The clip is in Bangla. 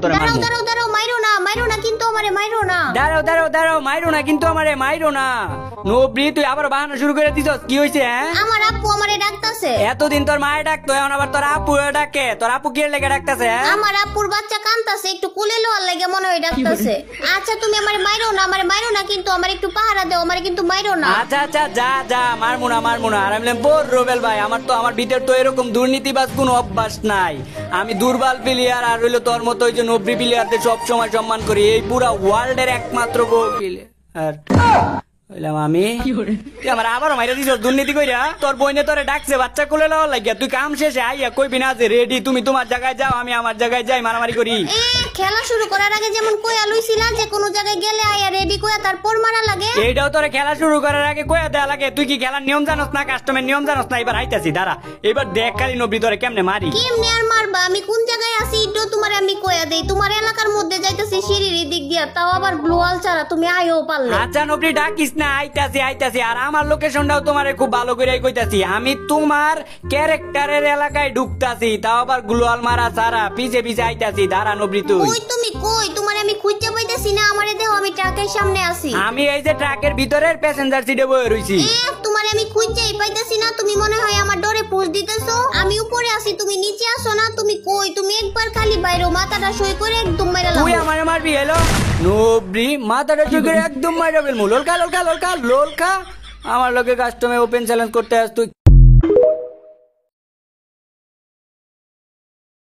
দাঁড়াও দাঁড়াও দাঁড়াও, মাইরো না কিন্তু আমারে মাইরো না। দাঁড়াও মাইরো না কিন্তু আমারে মাইরো না। নবরি তুই আবার বাহানা শুরু করে দিছস, কি হইছে? আমার আপু আমারে ডাকতাছে। এতদিন তোর মায়ে ডাকতো, এখন আবার তোর আপু ডাকে। তোর আপু কি লেগে ডাকতাছে? আমার আপুর বাচ্চা কাঁদতাছে, একটু কোলে লওয়ার লাগে মনে হয় ডাকতাছে। আচ্ছা তুমি আমারে মাইরো না কিন্তু আমার একটু পাহারা দাও, আমারে কিন্তু মাইরো না। আচ্ছা যা মারমু না। আর আমি বললাম রোবেল ভাই, আমার ভিতর তো এরকম দুর্নীতিবাজ কোনো অভ্যাস নাই। আমি দুর্বল প্লেয়ার, আর হইলো তোর মতো ওই যে নবরি প্লেয়ারদের সব সময় সম্মান করি। এই পুরা ওয়ার্ল্ডের একমাত্র প্লেয়ার হইলাম আমি। তুই আমার আবারও মাইরা দিছ দুর্নীতি কইরা। তোর বইনে তোরে ডাকছে বাচ্চা কোলে লওয়ার লাগিয়া, তুই কাম শেষে আইয়া কইবি না যে রেডি, তুমি তোমার জায়গায় যাও, আমি আমার জায়গায় যাই, মারামারি করি। খেলা শুরু করার আগে যেমন কইয়া লইছিলা যে কোন জায়গায় গেলে আইয়া রেডি কইয়া তারপর মারা লাগে, এইটাও তোরে খেলা শুরু করার আগে কইয়া দেয়া লাগে। তুই কি খেলার নিয়ম জানোস না, কাস্টমের নিয়ম জানোস না? এবার আইতাছি দাঁড়া, এবার দেখ খালি নবরি তোরে কেমনে মারি। কেমনে আর মারবা? আমি কোন জায়গায় আছি এটাও তোমারে আমি কইয়া দেই। তোমার এলাকার মধ্যে যাইতাছি সিঁড়ির দিক দিয়া, তাও আবার গ্লোয়াল ছাড়া, তুমি আইও পারলে। আচ্ছা নবরি ডাকিস না, আইতাছি। আর আমার লোকেশনটাও তোমারে খুব ভালো করে কইতাছি। আমি তোমার ক্যারেক্টারের এলাকায় ঢুকতাছি, তাও আবার গ্লোয়াল মারা ছাড়া। পিছে আইতাছি, দাঁড়া নবরি তুই। কই তুমি কই? তোমারে আমি খুঁজতে পাইতাছি না। আমারে দেও, আমি ট্রাকের সামনে আছি। আমি এই যে ট্রাকের ভিতরের প্যাসেঞ্জার সিটে বসে রইছি। তোমারে আমি খুঁজতেই পাইতাছি না। তুমি মনে হয় আমার ডরে পোজ দিতেছো। আমি উপরে আছি, তুমি নিচে আসো না। তুমি কই? তুমি একবার খালি বাইরো, মাথাটা সই করে একদম মাইরা লাও। তুই আমারে মারবি? হ্যালো নবরি, মাথাটা সই করে একদম মাইরা ফেলমু। লোলকা আমার লগে কাস্টমে ওপেন চ্যালেঞ্জ করতে আস তুই।